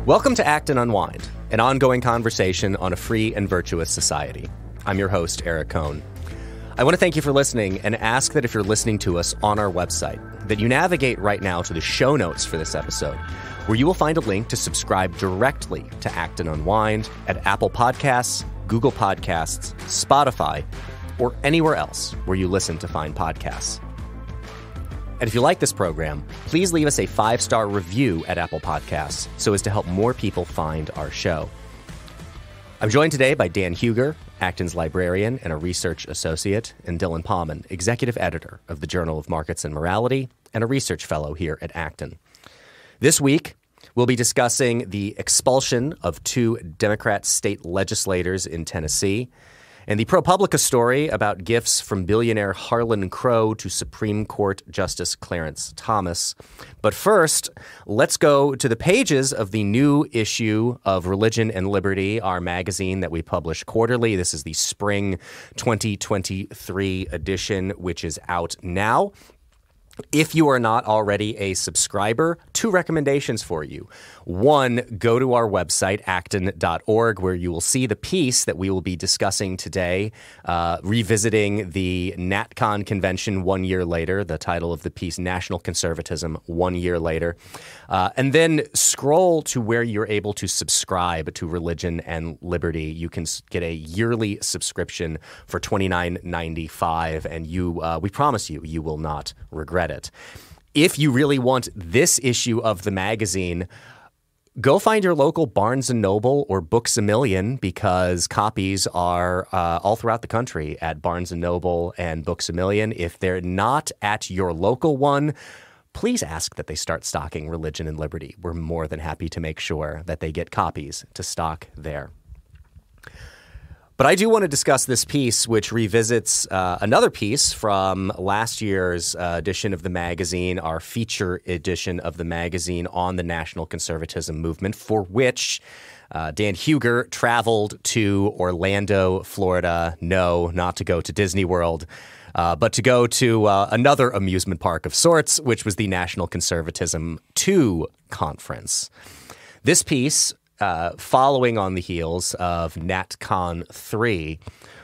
Welcome to Act and Unwind, an ongoing conversation on a free and virtuous society. I'm your host, Eric Cohn. I want to thank you for listening and ask that if you're listening to us on our website, that you navigate right now to the show notes for this episode, where you will find a link to subscribe directly to Act and Unwind at Apple Podcasts, Google Podcasts, Spotify, or anywhere else where you listen to find podcasts. And if you like this program, please leave us a 5-star review at Apple Podcasts so as to help more people find our show. I'm joined today by Dan Huger, Acton's librarian and a research associate, and Dylan Pauman, executive editor of the Journal of Markets and Morality and a research fellow here at Acton. This week, we'll be discussing the expulsion of 2 Democrat state legislators in Tennessee and the ProPublica story about gifts from billionaire Harlan Crow to Supreme Court Justice Clarence Thomas. But first, let's go to the pages of the new issue of Religion and Liberty, our magazine that we publish quarterly. This is the spring 2023 edition, which is out now. If you are not already a subscriber, 2 recommendations for you. 1, go to our website, acton.org, where you will see the piece that we will be discussing today, revisiting the NatCon convention 1 year later, the title of the piece, National Conservatism 1 Year Later. And then scroll to where you're able to subscribe to Religion and Liberty. You can get a yearly subscription for $29.95, and we promise you, you will not regret it. If you really want this issue of the magazine, go find your local Barnes & Noble or Books A Million, because copies are all throughout the country at Barnes & Noble and Books A Million. If they're not at your local one, please ask that they start stocking Religion and Liberty. We're more than happy to make sure that they get copies to stock there. But I do want to discuss this piece, which revisits another piece from last year's edition of the magazine, our feature edition of the magazine on the National Conservatism movement, for which Dan Huger traveled to Orlando, Florida. No, not to go to Disney World, but to go to another amusement park of sorts, which was the National Conservatism 2 conference. This piece, following on the heels of NatCon 3,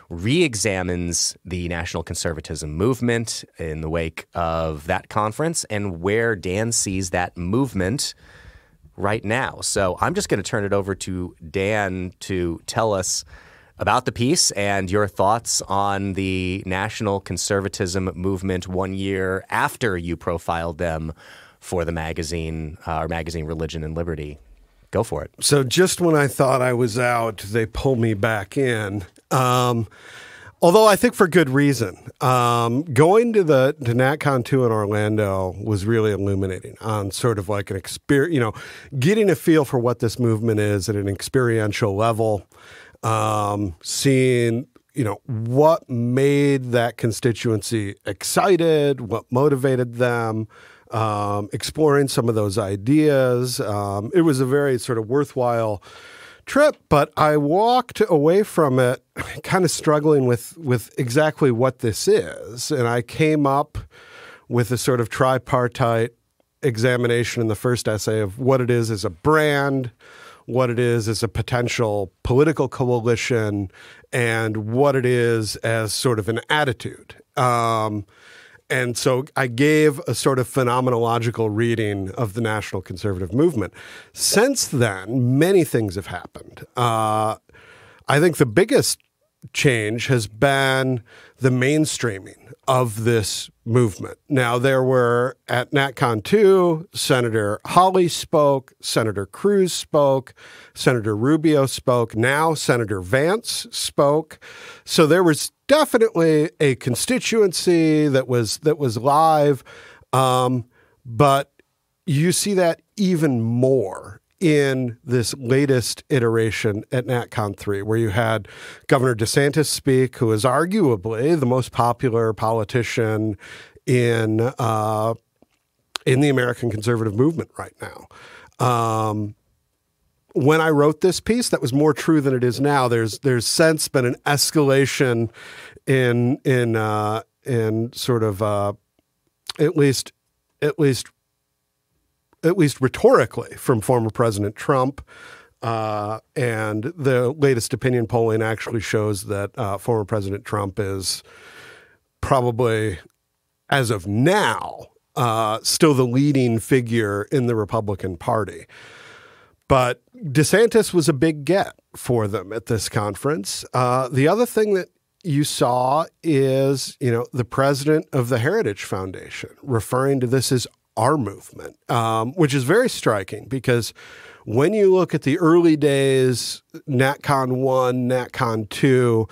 re-examines the national conservatism movement in the wake of that conference and where Dan sees that movement right now. So I'm just going to turn it over to Dan to tell us about the piece and your thoughts on the national conservatism movement 1 year after you profiled them for the magazine, our magazine Religion and Liberty. Go for it. So just when I thought I was out, they pull me back in. Although I think for good reason. Going to NatCon 2 in Orlando was really illuminating on sort of like an experience, getting a feel for what this movement is at an experiential level, seeing, what made that constituency excited, what motivated them, exploring some of those ideas. It was a very sort of worthwhile trip, but I walked away from it kind of struggling with exactly what this is. And I came up with a sort of tripartite examination in the first essay of what it is as a brand, what it is as a potential political coalition, and what it is as sort of an attitude. And so I gave a sort of phenomenological reading of the national conservative movement. Since then, many things have happened. I think the biggest change has been the mainstreaming of this movement. Now, there were, at NatCon 2, Senator Hawley spoke, Senator Cruz spoke, Senator Rubio spoke, now Senator Vance spoke. So there was definitely a constituency that was live, but you see that even more in this latest iteration at NatCon 3, where you had Governor DeSantis speak, who is arguably the most popular politician in the American conservative movement right now. When I wrote this piece, that was more true than it is now. There's since been an escalation in sort of at least at least rhetorically, from former President Trump. And the latest opinion polling actually shows that former President Trump is probably, as of now, still the leading figure in the Republican Party. But DeSantis was a big get for them at this conference. The other thing that you saw is, the president of the Heritage Foundation referring to this as our movement, which is very striking because when you look at the early days, NatCon 1, NatCon 2,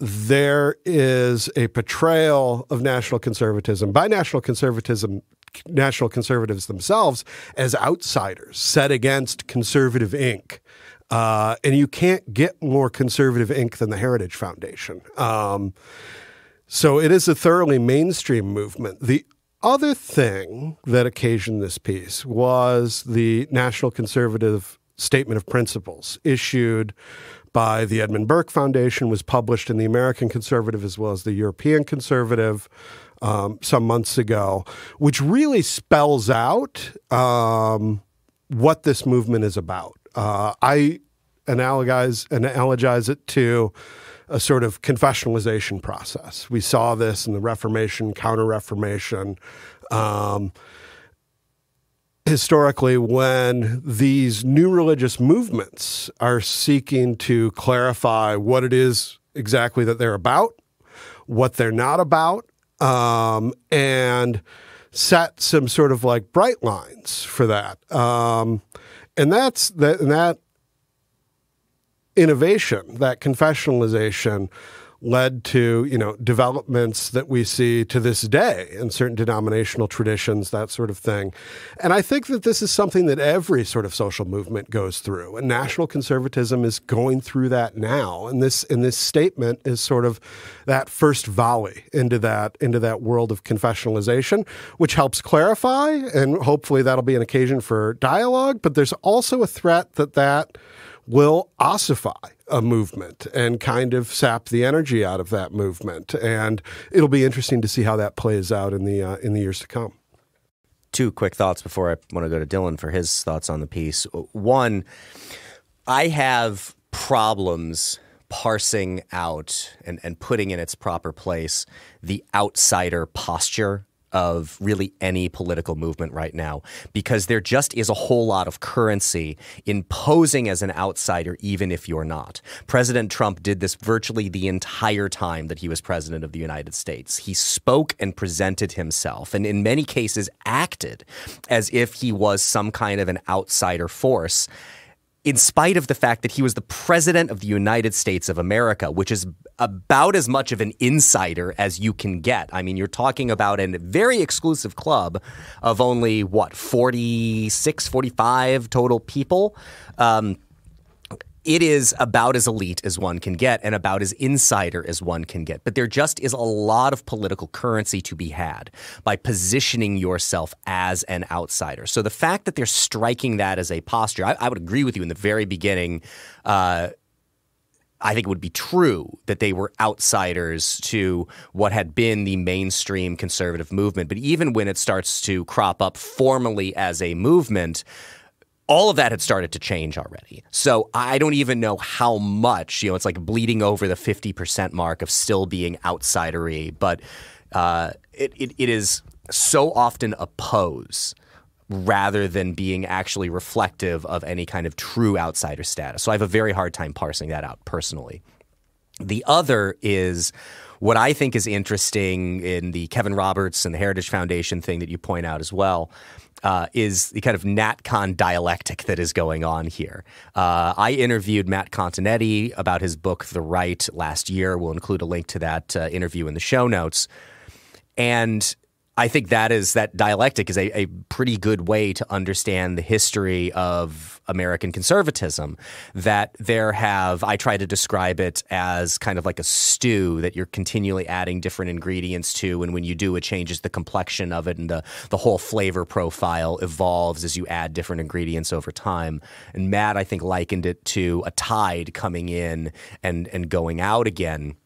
there is a portrayal of national conservatism by national conservatives themselves as outsiders set against conservative Inc. And you can't get more conservative Inc. than the Heritage Foundation. So it is a thoroughly mainstream movement. The other thing that occasioned this piece was the National Conservative Statement of Principles issued by the Edmund Burke Foundation, was published in the American Conservative as well as the European Conservative some months ago, which really spells out what this movement is about. I analogize it to a sort of confessionalization process. We saw this in the Reformation, Counter-Reformation. Historically, when these new religious movements are seeking to clarify what it is exactly that they're about, what they're not about, and set some sort of like bright lines for that. And that innovation, that confessionalization, led to, developments that we see to this day in certain denominational traditions, that sort of thing. And I think that this is something that every sort of social movement goes through. And national conservatism is going through that now. And this statement is sort of that first volley into that world of confessionalization, which helps clarify, and hopefully that'll be an occasion for dialogue. But there's also a threat that will ossify a movement and kind of sap the energy out of that movement. And it'll be interesting to see how that plays out in the years to come. Two quick thoughts before I want to go to Dylan for his thoughts on the piece. One, I have problems parsing out and putting in its proper place the outsider posture of really any political movement right now, because there just is a whole lot of currency in posing as an outsider, even if you're not. President Trump did this virtually the entire time that he was president of the United States. He spoke and presented himself, and in many cases acted as if he was some kind of an outsider force, in spite of the fact that he was the president of the United States of America, which is about as much of an insider as you can get. I mean, you're talking about a very exclusive club of only, 46, 45 total people. It is about as elite as one can get and about as insider as one can get. But there just is a lot of political currency to be had by positioning yourself as an outsider. So the fact that they're striking that as a posture, I would agree with you in the very beginning. I think it would be true that they were outsiders to what had been the mainstream conservative movement. But even when it starts to crop up formally as a movement, all of that had started to change already. So I don't even know how much, it's like bleeding over the 50% mark of still being outsidery, but it is so often a pose rather than being actually reflective of any kind of true outsider status. So I have a very hard time parsing that out personally. The other is what I think is interesting in the Kevin Roberts and the Heritage Foundation thing that you point out as well, is the kind of NatCon dialectic that is going on here. I interviewed Matt Continetti about his book, The Right, last year. We'll include a link to that interview in the show notes. And I think that dialectic is a pretty good way to understand the history of American conservatism. That I try to describe it as kind of like a stew that you're continually adding different ingredients to, and when you do, it changes the complexion of it, and the whole flavor profile evolves as you add different ingredients over time. And Matt, I think, likened it to a tide coming in and going out again.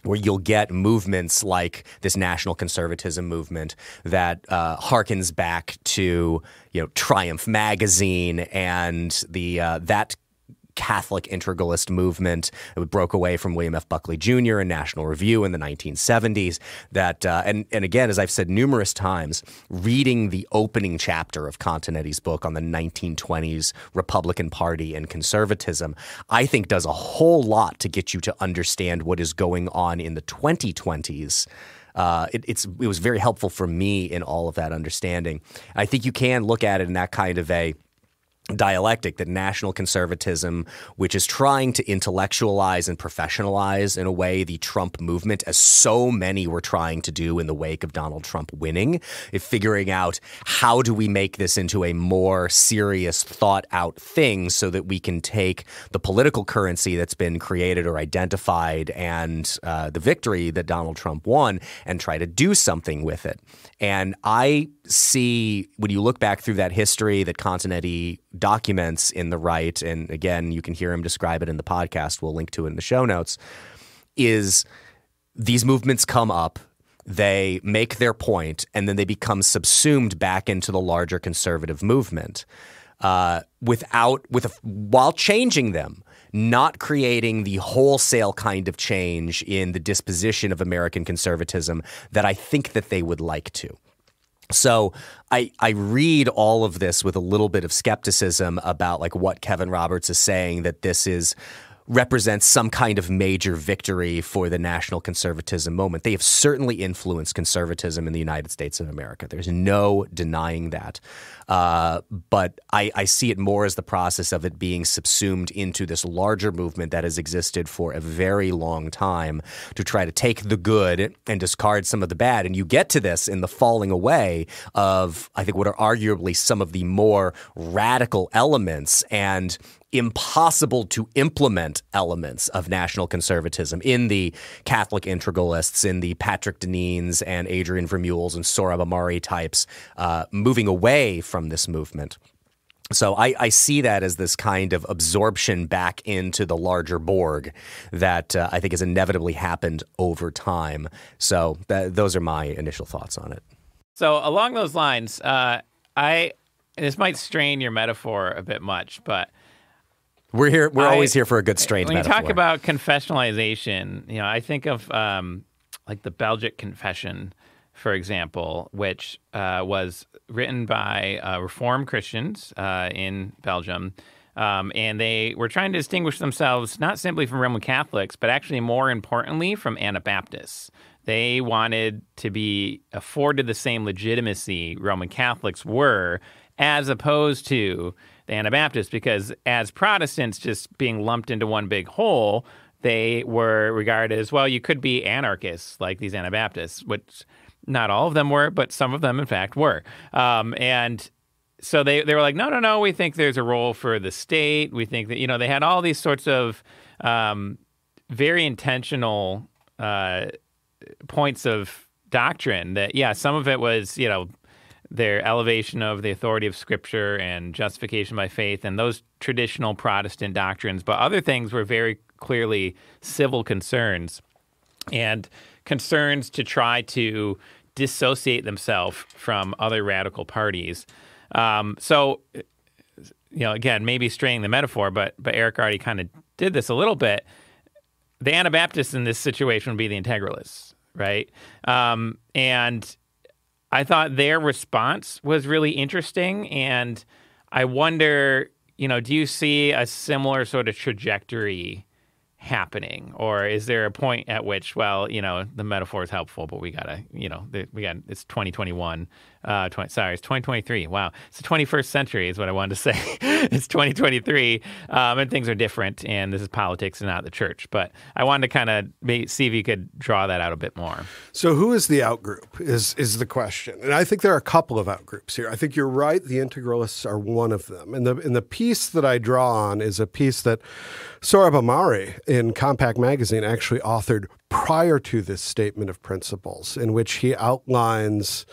where you'll get movements like this national conservatism movement that harkens back to, Triumph magazine and that Catholic integralist movement that broke away from William F. Buckley Jr. and National Review in the 1970s. That and again, as I've said numerous times, reading the opening chapter of Continetti's book on the 1920s Republican Party and conservatism, I think does a whole lot to get you to understand what is going on in the 2020s. It was very helpful for me in all of that understanding. I think you can look at it in that kind of a dialectic, that national conservatism, which is trying to intellectualize and professionalize in a way the Trump movement, as so many were trying to do in the wake of Donald Trump winning, is figuring out how do we make this into a more serious, thought-out thing so that we can take the political currency that's been created or identified and the victory that Donald Trump won and try to do something with it. And I see, when you look back through that history that Continetti documents in The Right, and again, you can hear him describe it in the podcast, we'll link to it in the show notes, is these movements come up, they make their point, and then they become subsumed back into the larger conservative movement while changing them, not creating the wholesale kind of change in the disposition of American conservatism that I think that they would like to. So I read all of this with a little bit of skepticism about like what Kevin Roberts is saying, that this represents some kind of major victory for the national conservatism moment. They have certainly influenced conservatism in the United States of America. There's no denying that. But I see it more as the process of it being subsumed into this larger movement that has existed for a very long time to try to take the good and discard some of the bad. And you get to this in the falling away of, I think, what are arguably some of the more radical elements and impossible to implement elements of national conservatism in the Catholic integralists, in the Patrick Deneen's and Adrian Vermeules and Sohrab Ahmari types moving away from this movement. So I see that as this kind of absorption back into the larger Borg that I think has inevitably happened over time. So those are my initial thoughts on it. So along those lines, this might strain your metaphor a bit much, but we're here. We're always here for a good strained metaphor. When you talk about confessionalization, I think of like the Belgic Confession, for example, which was written by Reformed Christians in Belgium. And they were trying to distinguish themselves not simply from Roman Catholics, but actually more importantly from Anabaptists. They wanted to be afforded the same legitimacy Roman Catholics were, as opposed to the Anabaptists, because as Protestants just being lumped into one big hole, they were regarded as, well, you could be anarchists like these Anabaptists, which not all of them were, but some of them, in fact, were. And so they were like, no, we think there's a role for the state. We think that, they had all these sorts of very intentional points of doctrine that, some of it was, their elevation of the authority of Scripture and justification by faith and those traditional Protestant doctrines. But other things were very clearly civil concerns and concerns to try to dissociate themselves from other radical parties. So, again, maybe straying the metaphor, but Eric already kind of did this a little bit. The Anabaptists in this situation would be the integralists, right? And I thought their response was really interesting, and I wonder, do you see a similar sort of trajectory happening, or is there a point at which, the metaphor is helpful, but we gotta, it's 2021. It's 2023. Wow. It's the 21st century is what I wanted to say. It's 2023, and things are different, and this is politics and not the church. But I wanted to kind of see if you could draw that out a bit more. So who is the outgroup is the question. And I think there are a couple of outgroups here. I think you're right. The integralists are one of them. And the piece that I draw on is a piece that Sohrab Ahmari in Compact Magazine actually authored prior to this statement of principles, in which he outlines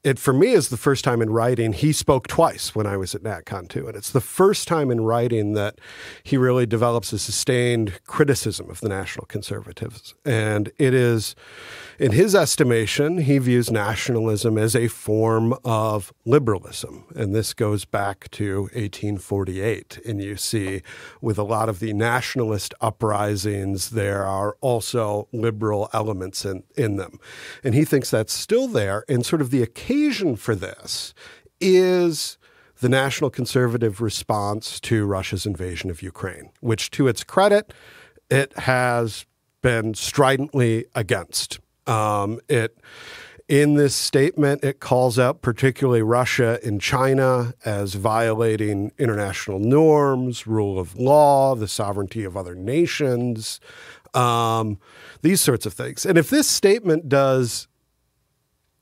it for me is the first time in writing. He spoke twice when I was at NatCon too, and it's the first time in writing that he really develops a sustained criticism of the National Conservatives. And it is, in his estimation, he views nationalism as a form of liberalism. And this goes back to 1848. And you see with a lot of the nationalist uprisings, there are also liberal elements in them. And he thinks that's still there. And sort of the occasion for this is the National Conservative response to Russia's invasion of Ukraine, which, to its credit, it has been stridently against. In this statement, it calls out particularly Russia and China as violating international norms, rule of law, the sovereignty of other nations, these sorts of things. And if this statement does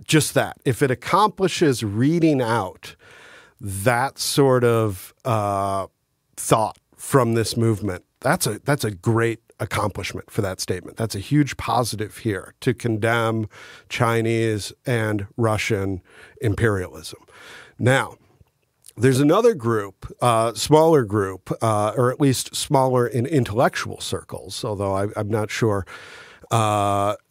just that, if it accomplishes reading out that sort of thought from this movement, that's a great accomplishment for that statement. That's a huge positive here to condemn Chinese and Russian imperialism. Now, there's another group, smaller group, or at least smaller in intellectual circles, although I'm not sure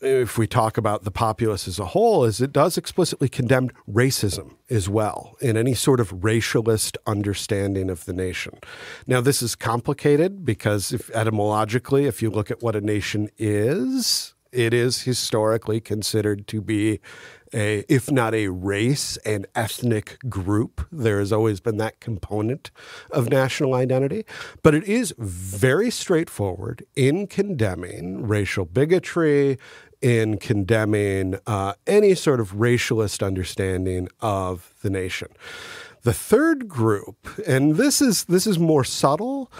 if we talk about the populace as a whole, is it does explicitly condemn racism as well in any sort of racialist understanding of the nation. Now, this is complicated because etymologically, if you look at what a nation is, it is historically considered to be if not a race, an ethnic group. There has always been that component of national identity. But it is very straightforward in condemning racial bigotry, in condemning any sort of racialist understanding of the nation. The third group, and this is more subtle,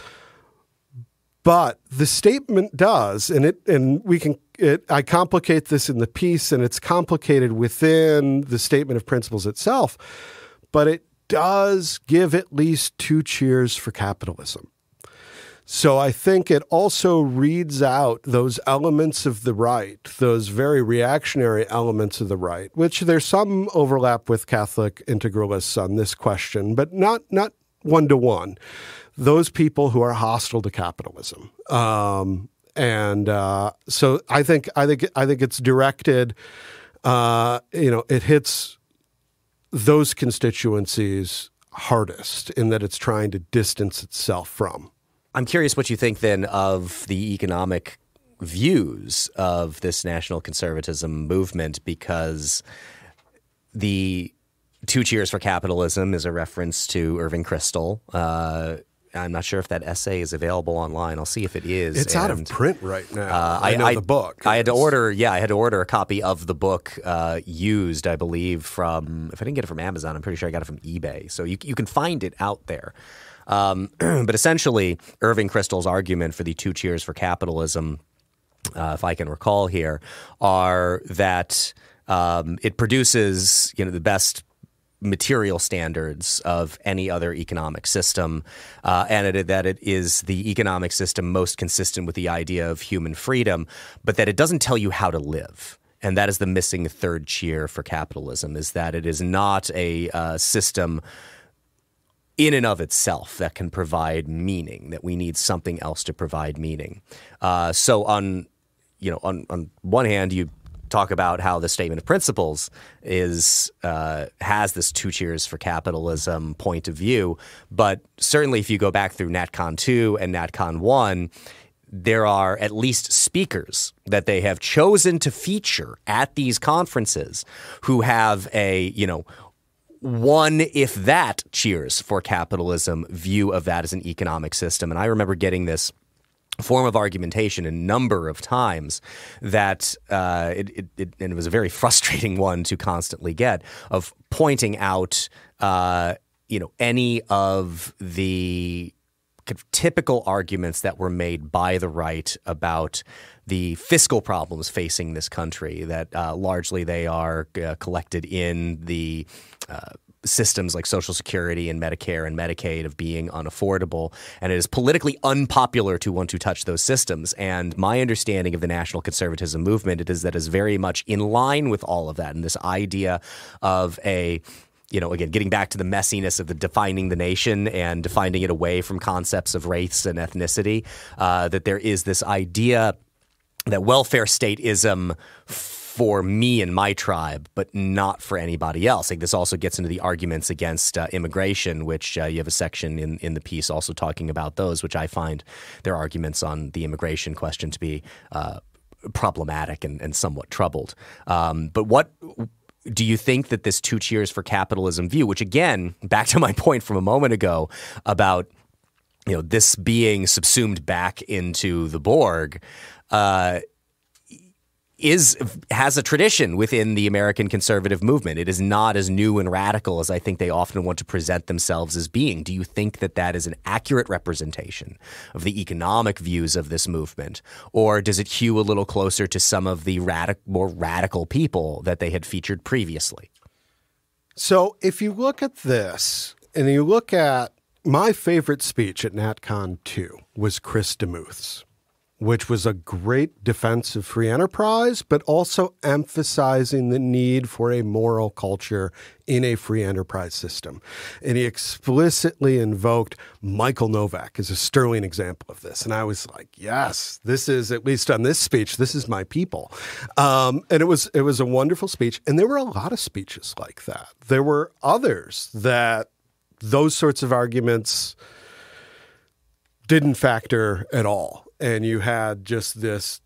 but the statement does, I complicate this in the piece, and it's complicated within the statement of principles itself, but it does give at least 2 cheers for capitalism. So I think it also reads out those elements of the right, those very reactionary elements of the right, which there's some overlap with Catholic integralists on this question, but not one-to-one. Those people who are hostile to capitalism. So I think it's directed, it hits those constituencies hardest in that it's trying to distance itself from. I'm curious what you think then of the economic views of this national conservatism movement, because the 2 cheers for capitalism is a reference to Irving Kristol. I'm not sure if that essay is available online. I'll see if it is. It's out of print right now. I know the book. I had to order a copy of the book used, I believe, from, if I didn't get it from Amazon, I'm pretty sure I got it from eBay. So you can find it out there. But essentially, Irving Kristol's argument for the 2 cheers for capitalism, if I can recall here, are that it produces, the best material standards of any other economic system, and that it is the economic system most consistent with the idea of human freedom, but that it doesn't tell you how to live. And that is the missing third cheer for capitalism, is that it is not a system in and of itself that can provide meaning, that we need something else to provide meaning. So on one hand, you talk about how the statement of principles has this 2 cheers for capitalism point of view. But certainly if you go back through NatCon 2 and NatCon 1, there are at least speakers that they have chosen to feature at these conferences who have a, one if that cheers for capitalism view of that as an economic system. And I remember getting this form of argumentation a number of times that and it was a very frustrating one to constantly get, of pointing out any of the kind of typical arguments that were made by the right about the fiscal problems facing this country, that largely they are collected in the systems like Social Security and Medicare and Medicaid of being unaffordable, and it is politically unpopular to want to touch those systems. And my understanding of the national conservatism movement is that it's very much in line with all of that, and this idea of again, getting back to the messiness of the defining the nation and defining it away from concepts of race and ethnicity, that there is this idea that welfare stateism for me and my tribe, but not for anybody else. Like, this also gets into the arguments against immigration, which you have a section in the piece also talking about those, which I find their arguments on the immigration question to be problematic and somewhat troubled. But what do you think that this 2 cheers for capitalism view, which again, back to my point from a moment ago about this being subsumed back into the Borg, has a tradition within the American conservative movement. It is not as new and radical as I think they often want to present themselves as being. Do you think that that is an accurate representation of the economic views of this movement? Or does it hew a little closer to some of the more radical people that they had featured previously? So if you look at this and you look at my favorite speech at NatCon 2 was Chris DeMuth's, which was a great defense of free enterprise, but also emphasizing the need for a moral culture in a free enterprise system. And he explicitly invoked Michael Novak as a sterling example of this. And I was like, yes, this is, at least on this speech, this is my people. And it was a wonderful speech. And there were a lot of speeches like that. There were others that those sorts of arguments didn't factor at all. And you had just this,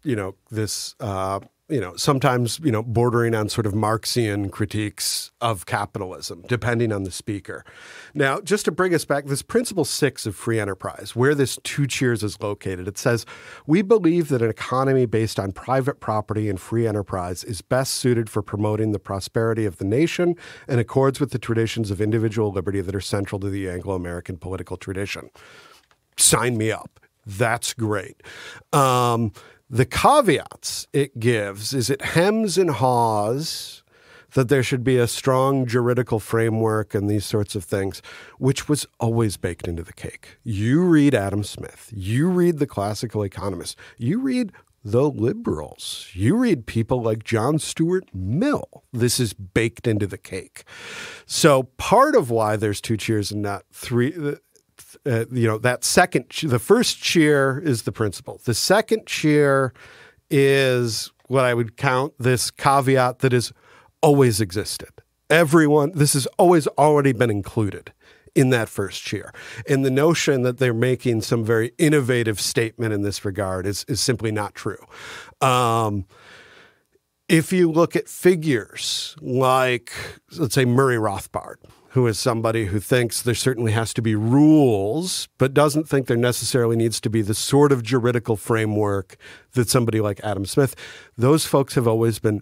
sometimes, bordering on sort of Marxian critiques of capitalism, depending on the speaker. Now, just to bring us back, this principle 6 of free enterprise, where this 2 cheers is located, it says, we believe that an economy based on private property and free enterprise is best suited for promoting the prosperity of the nation and accords with the traditions of individual liberty that are central to the Anglo-American political tradition. Sign me up. That's great. The caveats it gives is it hems and haws that there should be a strong juridical framework and these sorts of things, which was always baked into the cake. You read Adam Smith, you read the classical economists, you read the liberals, you read people like John Stuart Mill. This is baked into the cake. So part of why there's 2 cheers and not 3... the first cheer is the principle. The second cheer is what I would count this caveat that has always existed. This has always already been included in that first cheer. And the notion that they're making some very innovative statement in this regard is simply not true. If you look at figures like, let's say, Murray Rothbard, who is somebody who thinks there certainly has to be rules, but doesn't think there necessarily needs to be the sort of juridical framework that somebody like Adam Smith, those folks have always been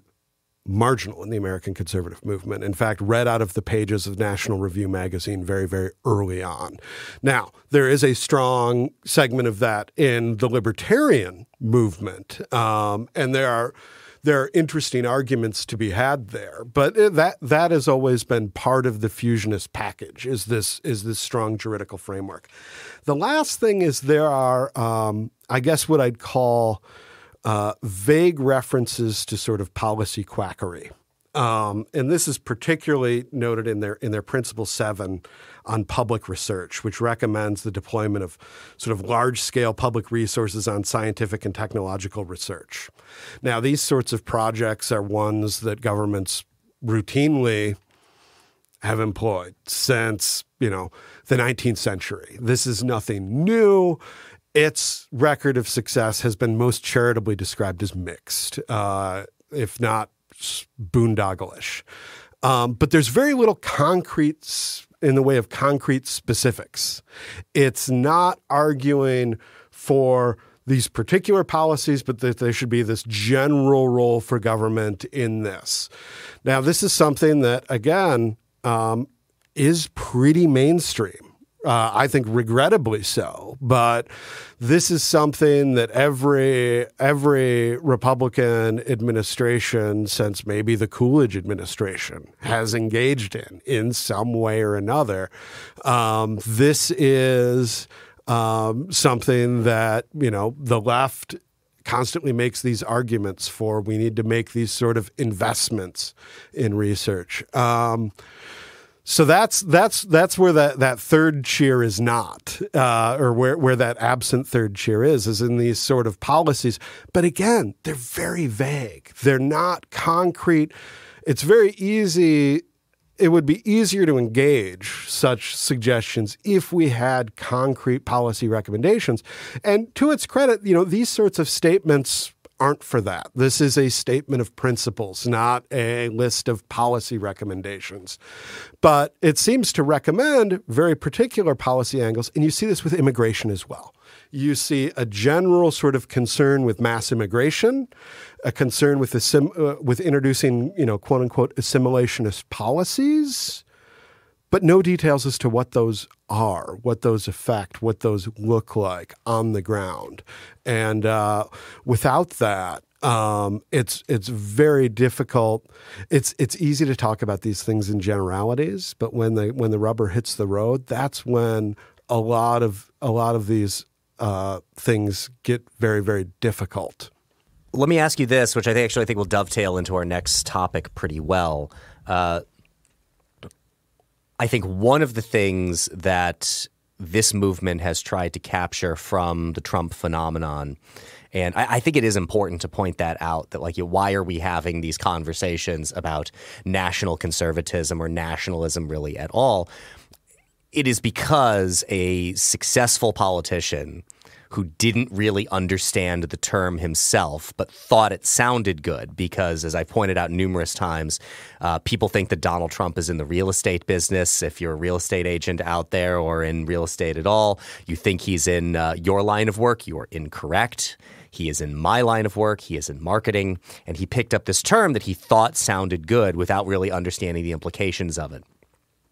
marginal in the American conservative movement. In fact, read out of the pages of National Review magazine very, very early on. Now, there is a strong segment of that in the libertarian movement, and there are interesting arguments to be had there, but that has always been part of the fusionist package, is this strong juridical framework. The last thing is there are, I guess, what I'd call vague references to sort of policy quackery. And this is particularly noted in their Principle 7 on public research, which recommends the deployment of sort of large-scale public resources on scientific and technological research. Now, these sorts of projects are ones that governments routinely have employed since, the 19th century. This is nothing new. Its record of success has been most charitably described as mixed, if not boondoggle-ish. But there's very little concrete in the way of concrete specifics. It's not arguing for these particular policies, but that there should be this general role for government in this. Now, this is something that, again, is pretty mainstream I think regrettably so. But this is something that every Republican administration since maybe the Coolidge administration has engaged in some way or another. This is something that, the left constantly makes these arguments for. We need to make these sort of investments in research. So that's where that third cheer is not, or where that absent third cheer is in these sort of policies. But again, they're very vague. They're not concrete. It's very easy. It would be easier to engage such suggestions if we had concrete policy recommendations. And to its credit, these sorts of statements aren't for that. This is a statement of principles, not a list of policy recommendations. But it seems to recommend very particular policy angles, and you see this with immigration as well. You see a general sort of concern with mass immigration, a concern with introducing, quote unquote, assimilationist policies, but no details as to what those are, what those affect, what those look like on the ground. And without that, it's very difficult. It's easy to talk about these things in generalities, but when the rubber hits the road, that's when a lot of these things get very, very difficult. Let me ask you this, which I think will dovetail into our next topic pretty well. I think one of the things that this movement has tried to capture from the Trump phenomenon, and I think it is important to point that out, that why are we having these conversations about national conservatism or nationalism really at all? It is because a successful politician who didn't really understand the term himself, but thought it sounded good because, as I pointed out numerous times, people think that Donald Trump is in the real estate business. If you're a real estate agent out there or in real estate at all, you think he's in your line of work. You are incorrect. He is in my line of work. He is in marketing. And he picked up this term that he thought sounded good without really understanding the implications of it.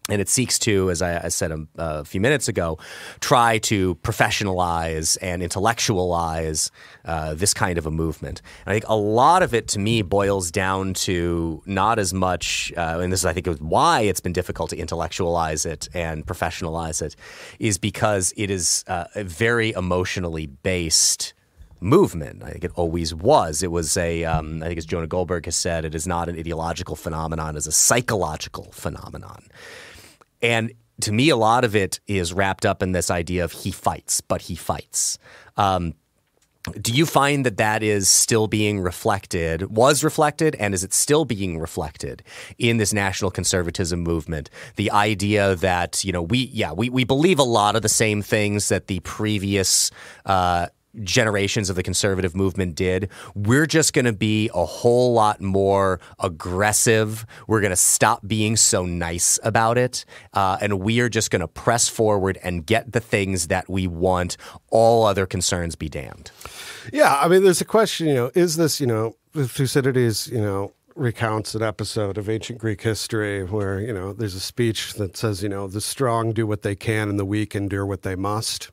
And it seeks to, as I said a few minutes ago, try to professionalize and intellectualize this kind of a movement. And I think a lot of it, to me, boils down to not as much, and this is, I think, why it's been difficult to intellectualize it and professionalize it, is because it is a very emotionally based movement. I think it always was. It was I think as Jonah Goldberg has said, it is not an ideological phenomenon, it's a psychological phenomenon. And to me, a lot of it is wrapped up in this idea of he fights, but he fights. Do you find that is still being was reflected, and is it still being reflected in this national conservatism movement? The idea that, we believe a lot of the same things that the previous generations of the conservative movement did. We're just going to be a whole lot more aggressive. We're going to stop being so nice about it. And we are just going to press forward and get the things that we want. All other concerns be damned. Yeah. I mean, there's a question, is this, Thucydides, recounts an episode of ancient Greek history where, there's a speech that says, the strong do what they can and the weak endure what they must.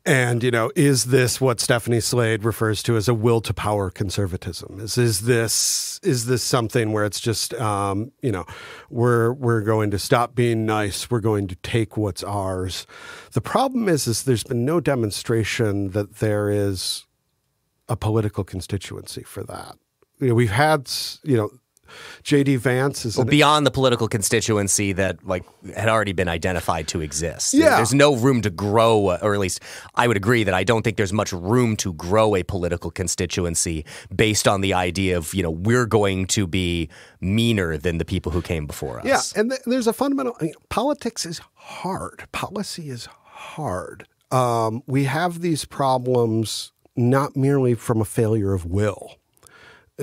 And, is this what Stephanie Slade refers to as a will to power conservatism? Is this something where it's just, we're going to stop being nice. We're going to take what's ours. The problem is there's been no demonstration that there is a political constituency for that. We've had, J.D. Vance is beyond the political constituency that had already been identified to exist. Yeah. There's no room to grow, or at least I would agree that I don't think there's much room to grow a political constituency based on the idea of, we're going to be meaner than the people who came before us. Yeah, and there's a fundamental politics is hard. Policy is hard. We have these problems not merely from a failure of will,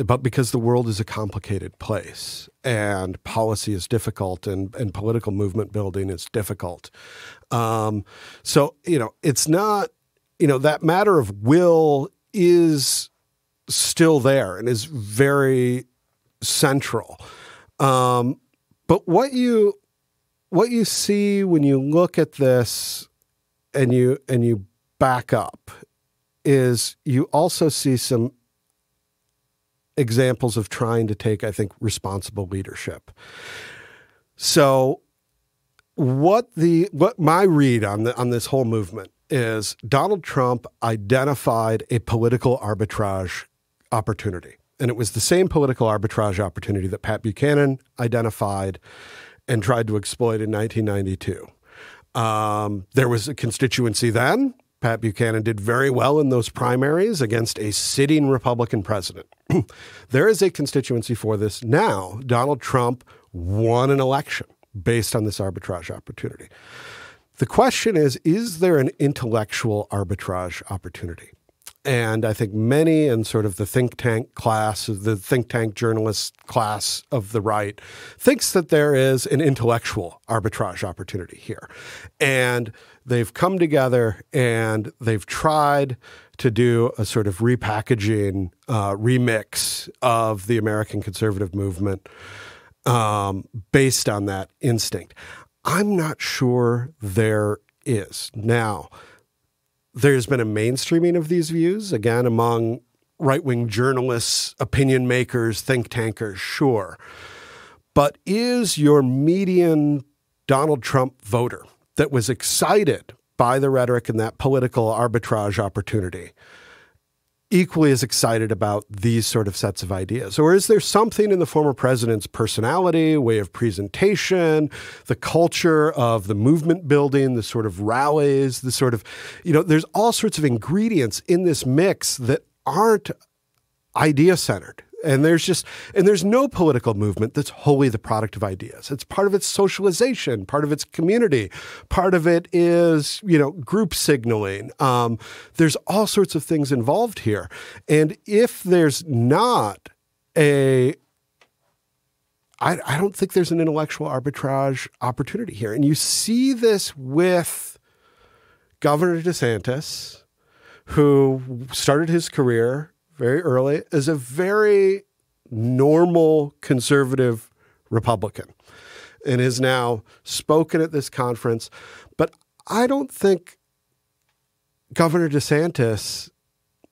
but because the world is a complicated place and policy is difficult and political movement building is difficult. So, it's not, that matter of will is still there and is very central. But what you what you see when you look at this and you back up is you also see some examples of trying to take, I think, responsible leadership. So what my read on this whole movement is Donald Trump identified a political arbitrage opportunity. And it was the same political arbitrage opportunity that Pat Buchanan identified and tried to exploit in 1992. There was a constituency then. Pat Buchanan did very well in those primaries against a sitting Republican president. There is a constituency for this now. Donald Trump won an election based on this arbitrage opportunity. The question is there an intellectual arbitrage opportunity? And I think many in sort of the think tank class, the think tank journalist class of the right, thinks that there is an intellectual arbitrage opportunity here. And they've come together and they've tried to do a sort of repackaging, remix of the American conservative movement based on that instinct. I'm not sure there is. Now, there's been a mainstreaming of these views, again, among right-wing journalists, opinion makers, think tankers, sure. But is your median Donald Trump voter that was excited by the rhetoric and that political arbitrage opportunity equally as excited about these sort of sets of ideas? Or is there something in the former president's personality, way of presentation, the culture of the movement building, the sort of rallies, the sort of, there's all sorts of ingredients in this mix that aren't idea-centered. And there's no political movement that's wholly the product of ideas. It's part of its socialization, part of its community, part of it is, group signaling. There's all sorts of things involved here. And if there's not I don't think there's an intellectual arbitrage opportunity here. And you see this with Governor DeSantis, who started his career very early as a very normal conservative Republican and has now spoken at this conference. But I don't think Governor DeSantis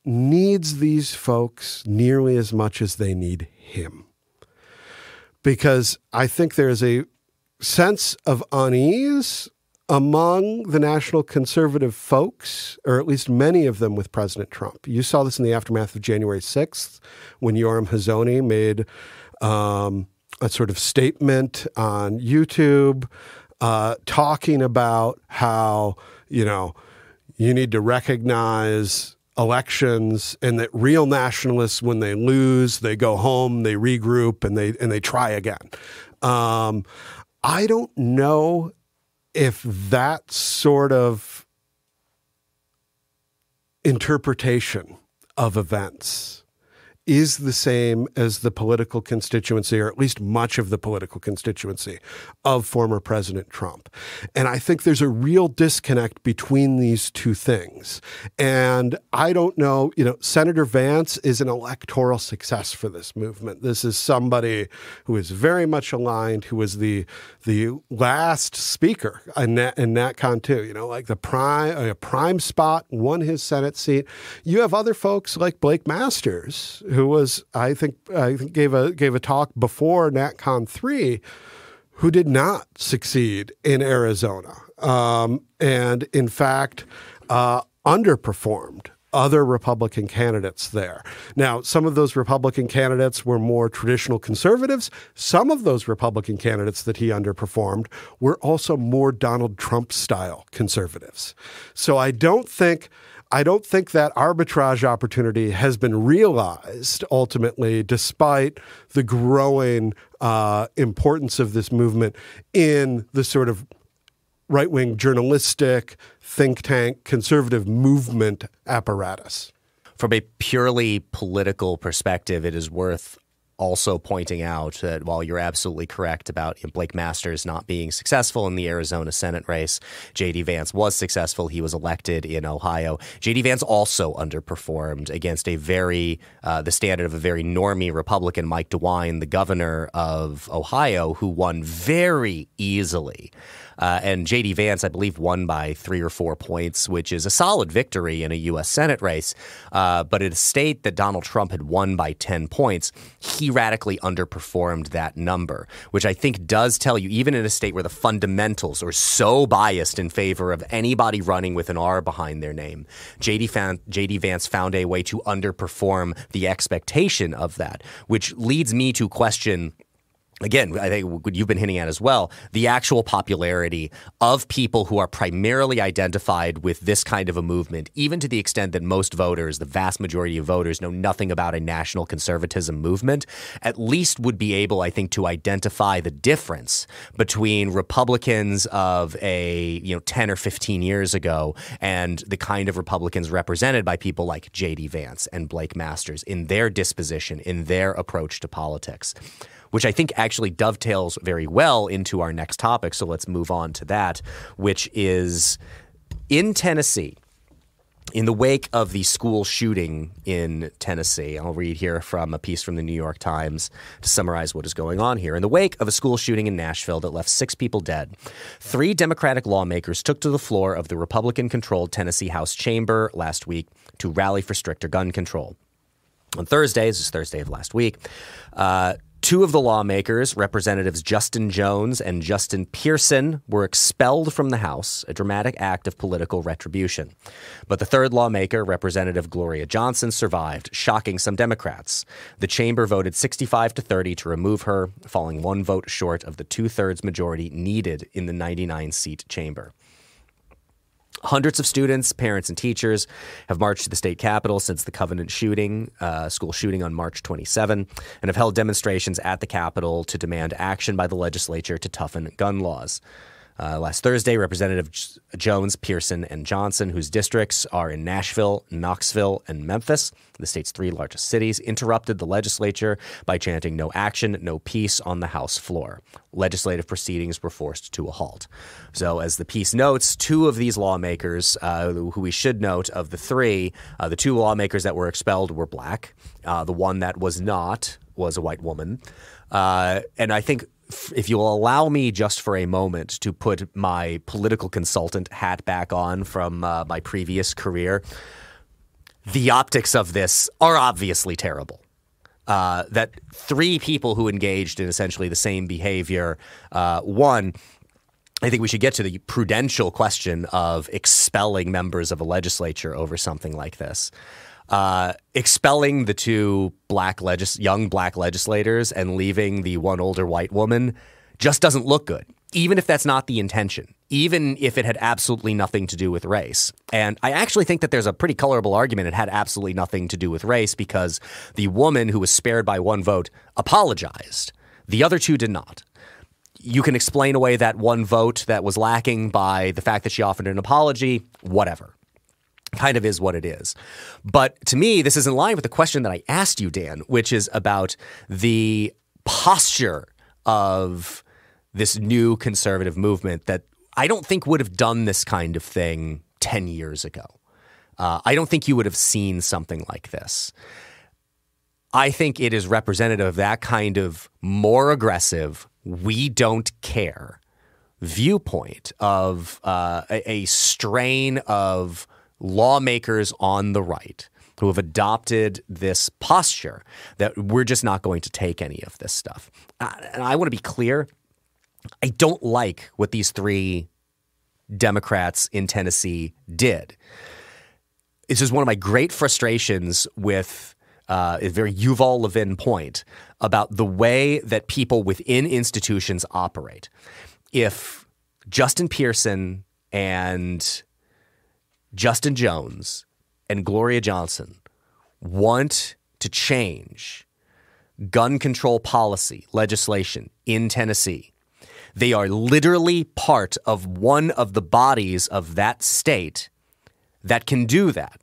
needs these folks nearly as much as they need him. Because I think there's a sense of unease among the national conservative folks, or at least many of them, with President Trump. You saw this in the aftermath of January 6th when Yoram Hazony made a sort of statement on YouTube talking about how, you need to recognize elections and that real nationalists, when they lose, they go home, they regroup, and they try again. I don't know if that sort of interpretation of events is the same as the political constituency, or at least much of the political constituency of former President Trump. And I think there's a real disconnect between these two things. And I don't know, Senator Vance is an electoral success for this movement. This is somebody who is very much aligned, who was the last speaker in NatCon too, like a prime spot, won his Senate seat. You have other folks like Blake Masters, who was, I think gave a talk before NatCon 3, who did not succeed in Arizona, and in fact underperformed other Republican candidates there. Now, some of those Republican candidates were more traditional conservatives. Some of those Republican candidates that he underperformed were also more Donald Trump-style conservatives. So I don't think that arbitrage opportunity has been realized ultimately, despite the growing importance of this movement in the sort of right-wing journalistic, think tank, conservative movement apparatus. From a purely political perspective, it is worth also pointing out that while you're absolutely correct about Blake Masters not being successful in the Arizona Senate race, J.D. Vance was successful. He was elected in Ohio. J.D. Vance also underperformed against the standard of a very normie Republican, Mike DeWine, the governor of Ohio, who won very easily. And J.D. Vance, I believe, won by 3 or 4 points, which is a solid victory in a U.S. Senate race. But in a state that Donald Trump had won by 10 points, he radically underperformed that number, which I think does tell you, even in a state where the fundamentals are so biased in favor of anybody running with an R behind their name, J.D. Vance found a way to underperform the expectation of that, which leads me to question, again, I think what you've been hinting at as well, the actual popularity of people who are primarily identified with this kind of a movement, even to the extent that most voters, the vast majority of voters, know nothing about a national conservatism movement, at least would be able, I think, to identify the difference between Republicans of 10 or 15 years ago and the kind of Republicans represented by people like J.D. Vance and Blake Masters in their disposition, in their approach to politics, which I think actually dovetails very well into our next topic. So let's move on to that, which is in Tennessee, in the wake of the school shooting in Tennessee. I'll read here from a piece from the New York Times to summarize what is going on here. In the wake of a school shooting in Nashville that left 6 people dead, 3 Democratic lawmakers took to the floor of the Republican-controlled Tennessee House chamber last week to rally for stricter gun control. On Thursday, this is Thursday of last week, 2 of the lawmakers, Representatives Justin Jones and Justin Pearson, were expelled from the House, a dramatic act of political retribution. But the 3rd lawmaker, Representative Gloria Johnson, survived, shocking some Democrats. The chamber voted 65-30 to remove her, falling 1 vote short of the 2/3 majority needed in the 99-seat chamber. Hundreds of students, parents, and teachers have marched to the state capitol since the Covenant school shooting on March 27, and have held demonstrations at the Capitol to demand action by the legislature to toughen gun laws. Last Thursday, Representative Jones, Pearson, and Johnson, whose districts are in Nashville, Knoxville, and Memphis, the state's 3 largest cities, interrupted the legislature by chanting "No action, no peace" on the House floor. Legislative proceedings were forced to a halt. So as the piece notes, 2 of these lawmakers, who we should note of the 3, the 2 lawmakers that were expelled were black. The one that was not was a white woman. And I think, if you'll allow me just for a moment to put my political consultant hat back on from my previous career, the optics of this are obviously terrible. That 3 people who engaged in essentially the same behavior, one, I think we should get to the prudential question of expelling members of a legislature over something like this. Expelling the 2 young black legislators and leaving the 1 older white woman just doesn't look good, even if that's not the intention, even if it had absolutely nothing to do with race. And I actually think that there's a pretty colorable argument it had absolutely nothing to do with race, because the woman who was spared by 1 vote apologized. The other 2 did not. You can explain away that 1 vote that was lacking by the fact that she offered an apology, whatever. Kind of is what it is. But to me, this is in line with the question that I asked you, Dan, which is about the posture of this new conservative movement that I don't think would have done this kind of thing 10 years ago. I don't think you would have seen something like this. I think it is representative of that kind of more aggressive, we don't care viewpoint of a strain of lawmakers on the right who have adopted this posture that we're just not going to take any of this stuff. And I want to be clear, I don't like what these 3 Democrats in Tennessee did. This is one of my great frustrations with a very Yuval Levin point about the way that people within institutions operate. If Justin Pearson and Justin Jones and Gloria Johnson want to change gun control policy legislation in Tennessee, they are literally part of one of the bodies of that state that can do that.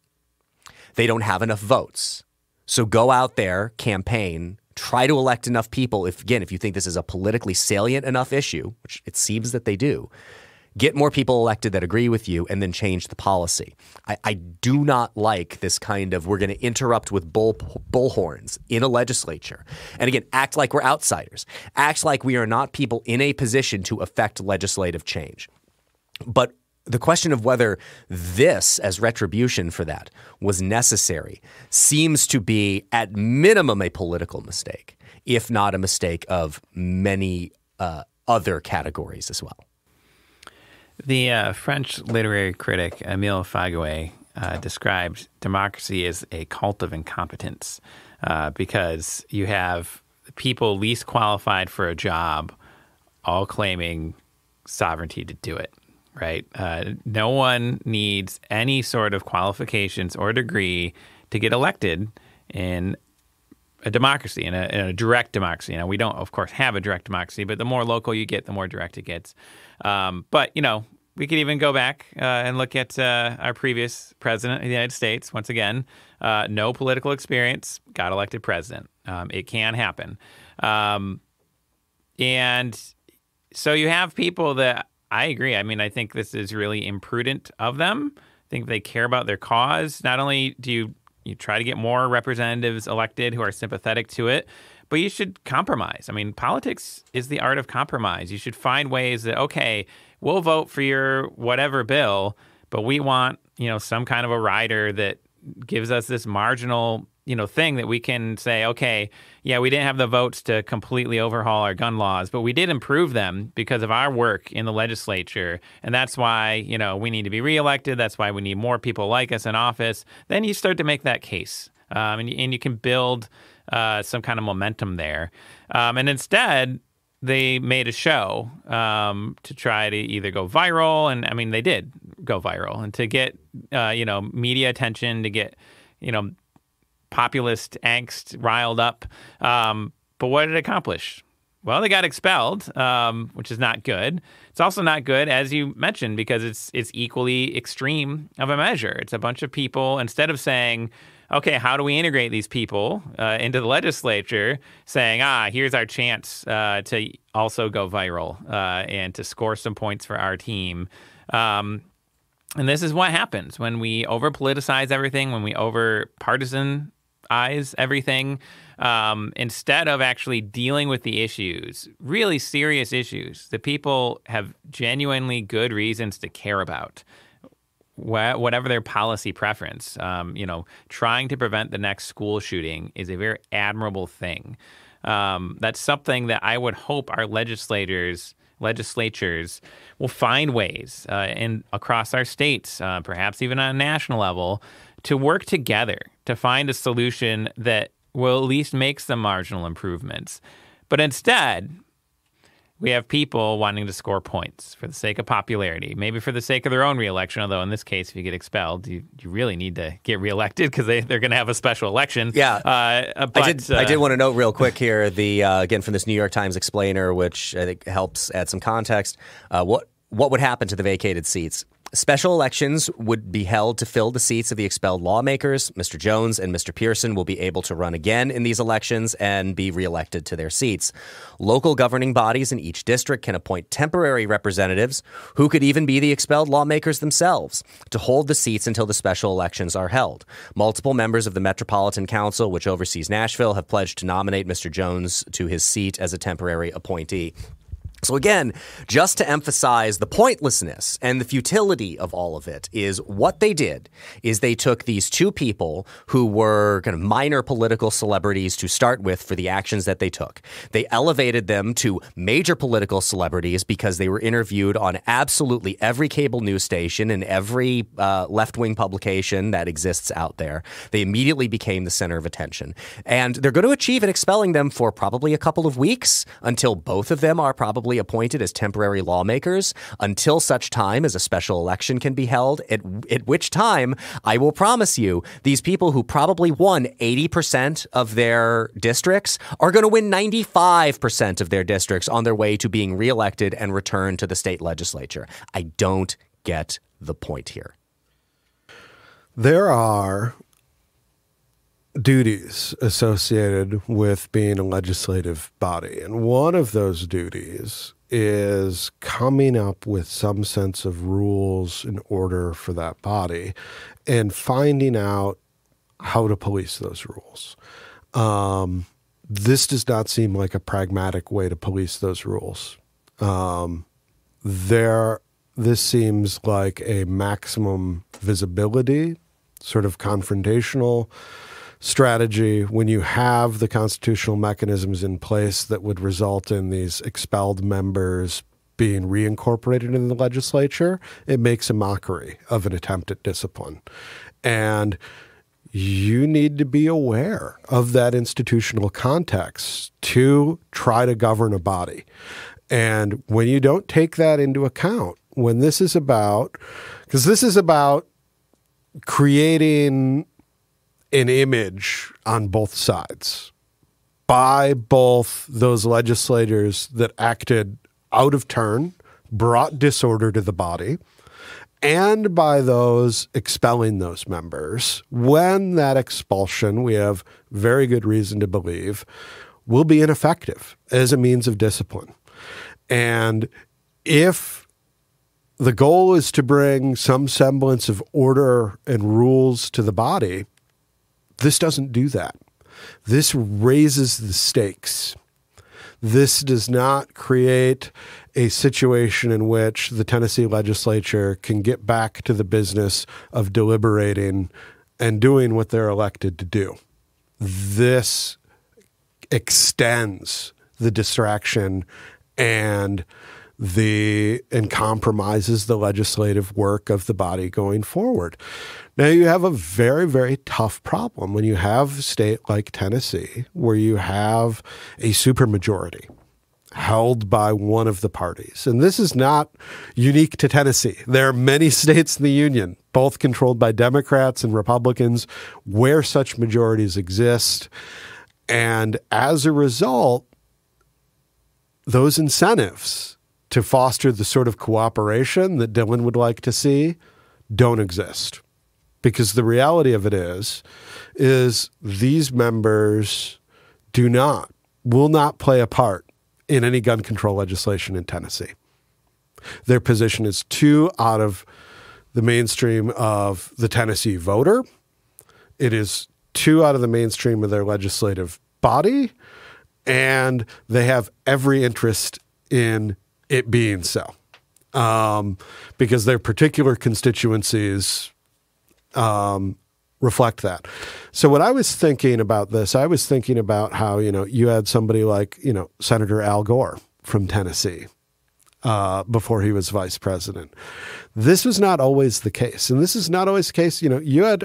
They don't have enough votes. So go out there, campaign, try to elect enough people, if you think this is a politically salient enough issue, which it seems that they do, get more people elected that agree with you, and then change the policy. I do not like this kind of, we're going to interrupt with bullhorns in a legislature. And again, act like we're outsiders. Act like we are not people in a position to affect legislative change. But the question of whether this, as retribution for that, was necessary seems to be, at minimum, a political mistake, if not a mistake of many other categories as well. The French literary critic Émile Faguet described democracy as a cult of incompetence because you have the people least qualified for a job all claiming sovereignty to do it, right? No one needs any sort of qualifications or degree to get elected in a democracy, in a direct democracy. Now, we don't, of course, have a direct democracy, but the more local you get, the more direct it gets. But, we could even go back and look at our previous president of the United States. Once again, no political experience, got elected president. It can happen. And so you have people that, I agree. I mean, I think this is really imprudent of them. I think they care about their cause. Not only do you try to get more representatives elected who are sympathetic to it, but you should compromise. I mean, politics is the art of compromise. You should find ways that, okay, we'll vote for your whatever bill, but we want, some kind of a rider that gives us this marginal, thing that we can say, okay, yeah, we didn't have the votes to completely overhaul our gun laws, but we did improve them because of our work in the legislature. And that's why, we need to be reelected. That's why we need more people like us in office. Then you start to make that case. And you can build some kind of momentum there. And instead, they made a show to try to either go viral, and I mean, they did go viral, and to get, media attention, to get, populist angst riled up. But what did it accomplish? Well, they got expelled, which is not good. It's also not good, as you mentioned, because it's equally extreme of a measure. It's a bunch of people, instead of saying, okay, how do we integrate these people into the legislature, saying, here's our chance to also go viral and to score some points for our team. And this is what happens when we over-politicize everything, when we over-partisan everything, instead of actually dealing with the issues, really serious issues that people have genuinely good reasons to care about, whatever their policy preference. Trying to prevent the next school shooting is a very admirable thing. That's something that I would hope our legislatures will find ways across our states, perhaps even on a national level, to work together to find a solution that will at least make some marginal improvements. But instead, we have people wanting to score points for the sake of popularity, maybe for the sake of their own reelection, although in this case, if you get expelled, you really need to get reelected because they're going to have a special election. Yeah. I did want to note real quick here, again, from this New York Times explainer, which I think helps add some context, what would happen to the vacated seats. Special elections would be held to fill the seats of the expelled lawmakers. Mr. Jones and Mr. Pearson will be able to run again in these elections and be reelected to their seats. Local governing bodies in each district can appoint temporary representatives who could even be the expelled lawmakers themselves to hold the seats until the special elections are held. Multiple members of the Metropolitan Council, which oversees Nashville, have pledged to nominate Mr. Jones to his seat as a temporary appointee. So again, just to emphasize the pointlessness and the futility of all of it, is what they did is they took these two people who were kind of minor political celebrities to start with for the actions that they took. They elevated them to major political celebrities because they were interviewed on absolutely every cable news station and every left-wing publication that exists out there. They immediately became the center of attention. And they're going to achieve in expelling them for probably a couple of weeks until both of them are probably appointed as temporary lawmakers, until such time as a special election can be held, at which time, I will promise you, these people who probably won 80% of their districts are going to win 95% of their districts on their way to being reelected and returned to the state legislature. I don't get the point here. There are duties associated with being a legislative body. And one of those duties is coming up with some sense of rules and order for that body and finding out how to police those rules. This does not seem like a pragmatic way to police those rules. This seems like a maximum visibility, sort of confrontational strategy when you have the constitutional mechanisms in place that would result in these expelled members being reincorporated in the legislature. It makes a mockery of an attempt at discipline. And you need to be aware of that institutional context to try to govern a body. And when you don't take that into account, when this is about, because this is about creating an image on both sides by both those legislators that acted out of turn, brought disorder to the body, and by those expelling those members, when that expulsion, we have very good reason to believe, will be ineffective as a means of discipline. And if the goal is to bring some semblance of order and rules to the body, this doesn't do that. This raises the stakes. This does not create a situation in which the Tennessee legislature can get back to the business of deliberating and doing what they're elected to do. This extends the distraction and compromises the legislative work of the body going forward. Now, you have a very, very tough problem when you have a state like Tennessee, where you have a supermajority held by one of the parties. And this is not unique to Tennessee. There are many states in the union, both controlled by Democrats and Republicans, where such majorities exist. And as a result, those incentives to foster the sort of cooperation that Dylan would like to see don't exist. Because the reality of it is these members will not play a part in any gun control legislation in Tennessee. Their position is too out of the mainstream of the Tennessee voter. It is too out of the mainstream of their legislative body, and they have every interest in it being so, because their particular constituencies reflect that. So when I was thinking about this, I was thinking about how, you had somebody like, Senator Al Gore from Tennessee before he was vice president. This was not always the case. And this is not always the case. You had,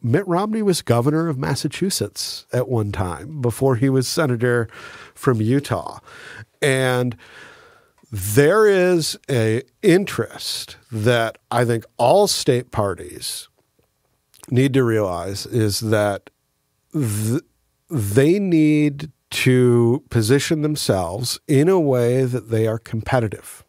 Mitt Romney was governor of Massachusetts at one time before he was senator from Utah. And there is an interest that I think all state parties need to realize is that they need to position themselves in a way that they are competitive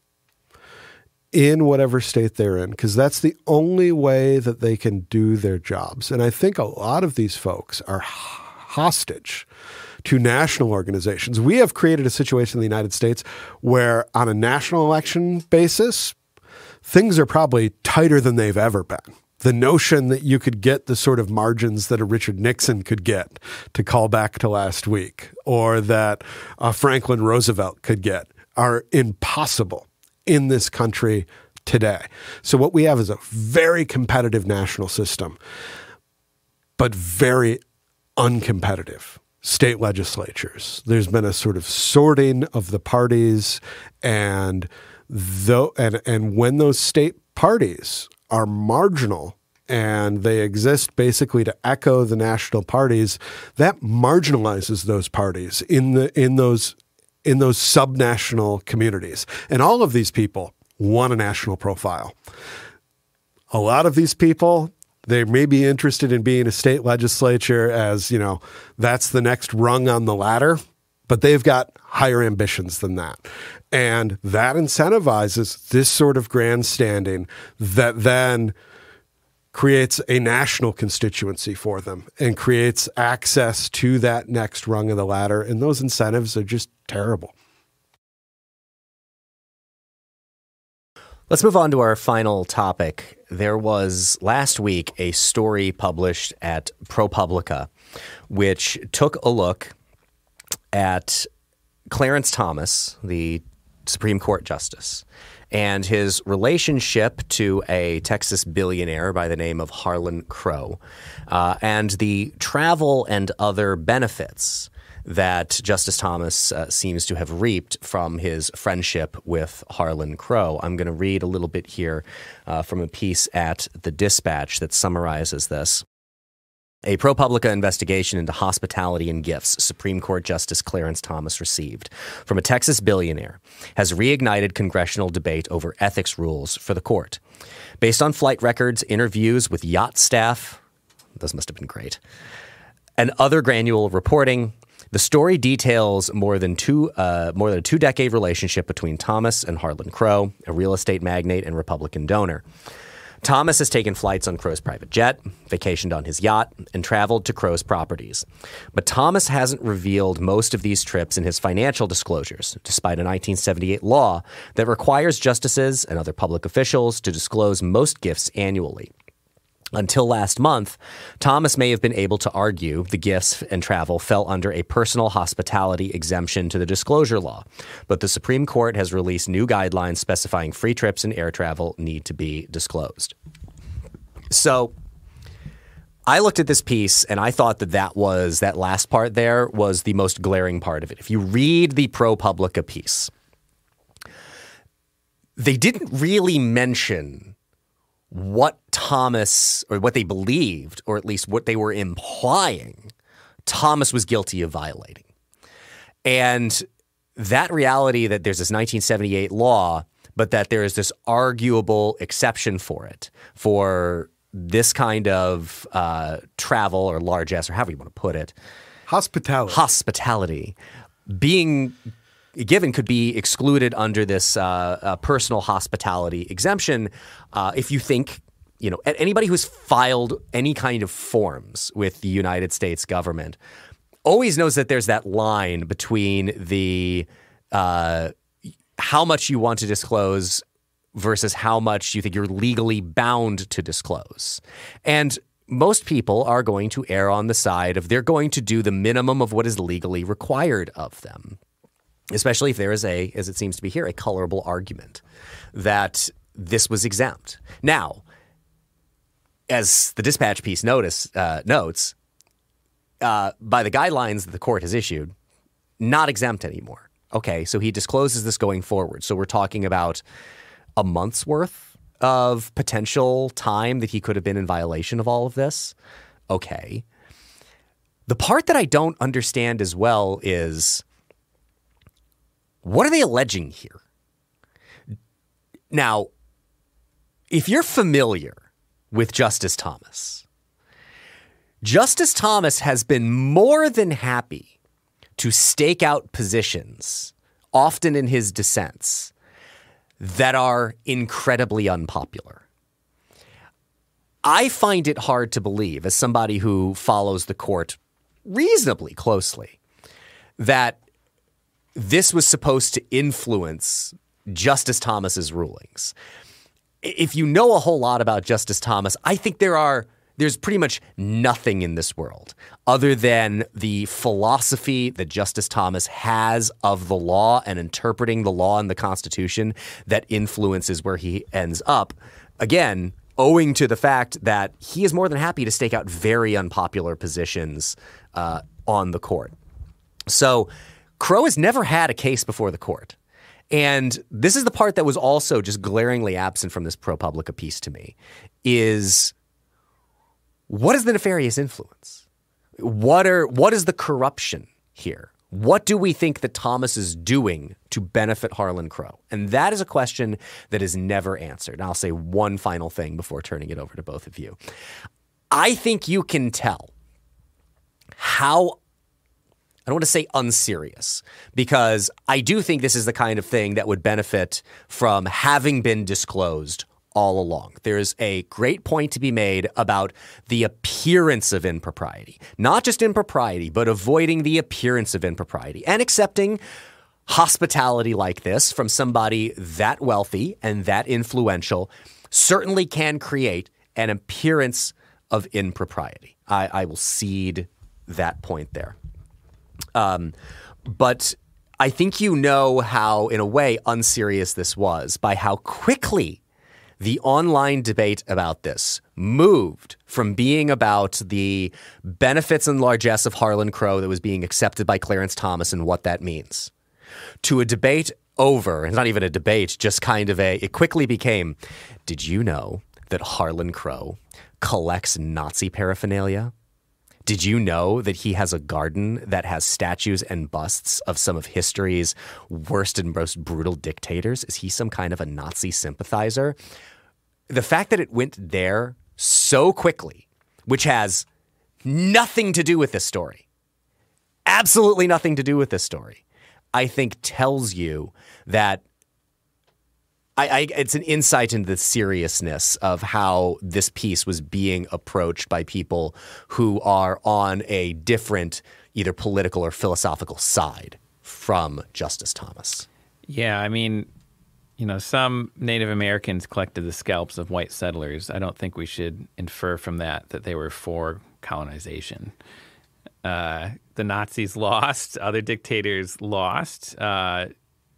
in whatever state they're in, because that's the only way that they can do their jobs. And I think a lot of these folks are hostage to national organizations. We have created a situation in the United States where on a national election basis, things are probably tighter than they've ever been. The notion that you could get the sort of margins that a Richard Nixon could get, to call back to last week, or that Franklin Roosevelt could get, are impossible in this country today. So what we have is a very competitive national system, but very uncompetitive state legislatures. There's been a sort of sorting of the parties, and when those state parties are marginal and they exist basically to echo the national parties, that marginalizes those parties in those subnational communities. And all of these people want a national profile. A lot of these people, they may be interested in being a state legislature as, that's the next rung on the ladder, but they've got higher ambitions than that. And that incentivizes this sort of grandstanding that then creates a national constituency for them and creates access to that next rung of the ladder. And those incentives are just terrible. Let's move on to our final topic. There was last week a story published at ProPublica, which took a look at Clarence Thomas, the Supreme Court Justice, and his relationship to a Texas billionaire by the name of Harlan Crow, and the travel and other benefits that Justice Thomas seems to have reaped from his friendship with Harlan Crow. I'm going to read a little bit here from a piece at The Dispatch that summarizes this. A ProPublica investigation into hospitality and gifts Supreme Court Justice Clarence Thomas received from a Texas billionaire has reignited congressional debate over ethics rules for the court. Based on flight records, interviews with yacht staff, those must have been great, and other granular reporting, the story details more than a two-decade relationship between Thomas and Harlan Crow, a real estate magnate and Republican donor. Thomas has taken flights on Crow's private jet, vacationed on his yacht, and traveled to Crow's properties. But Thomas hasn't revealed most of these trips in his financial disclosures, despite a 1978 law that requires justices and other public officials to disclose most gifts annually. Until last month, Thomas may have been able to argue the gifts and travel fell under a personal hospitality exemption to the disclosure law, but the Supreme Court has released new guidelines specifying free trips and air travel need to be disclosed. So I looked at this piece and I thought that last part there was the most glaring part of it. If you read the ProPublica piece, they didn't really mention what Thomas, or what they believed, or at least what they were implying, Thomas was guilty of violating. And that reality that there's this 1978 law, but that there is this arguable exception for it, for this kind of travel or largesse, or however you want to put it. Hospitality being given could be excluded under this personal hospitality exemption. If you think, anybody who's filed any kind of forms with the United States government always knows that there's that line between the how much you want to disclose versus how much you think you're legally bound to disclose. And most people are going to err on the side of they're going to do the minimum of what is legally required of them, especially if there is as it seems to be here, a colorable argument that this was exempt. Now, as the Dispatch piece notes, by the guidelines that the court has issued, not exempt anymore. Okay, so he discloses this going forward. So we're talking about a month's worth of potential time that he could have been in violation of all of this. Okay. The part that I don't understand as well is, what are they alleging here? Now, if you're familiar with Justice Thomas has been more than happy to stake out positions, often in his dissents, that are incredibly unpopular. I find it hard to believe, as somebody who follows the court reasonably closely, that this was supposed to influence Justice Thomas's rulings. If you know a whole lot about Justice Thomas, I think there's pretty much nothing in this world other than the philosophy that Justice Thomas has of the law and interpreting the law and the Constitution that influences where he ends up. Again, owing to the fact that he is more than happy to stake out very unpopular positions on the court. So Crow has never had a case before the court. And this is the part that was also just glaringly absent from this ProPublica piece to me, is what is the nefarious influence? What is the corruption here? What do we think that Thomas is doing to benefit Harlan Crow? And that is a question that is never answered. And I'll say one final thing before turning it over to both of you. I think you can tell how, I don't want to say unserious, because I do think this is the kind of thing that would benefit from having been disclosed all along. There's a great point to be made about the appearance of impropriety. Not just impropriety, but avoiding the appearance of impropriety and accepting hospitality like this from somebody that wealthy and that influential certainly can create an appearance of impropriety. I will cede that point there. But I think you know how, in a way, unserious this was by how quickly the online debate about this moved from being about the benefits and largesse of Harlan Crow that was being accepted by Clarence Thomas and what that means, to a debate over, it's not even a debate, just kind of it quickly became, did you know that Harlan Crow collects Nazi paraphernalia? Did you know that he has a garden that has statues and busts of some of history's worst and most brutal dictators? Is he some kind of a Nazi sympathizer? The fact that it went there so quickly, which has nothing to do with this story, absolutely nothing to do with this story, I think tells you that it's an insight into the seriousness of how this piece was being approached by people who are on a different either political or philosophical side from Justice Thomas. Yeah, I mean, some Native Americans collected the scalps of white settlers. I don't think we should infer from that they were for colonization. The Nazis lost. Other dictators lost.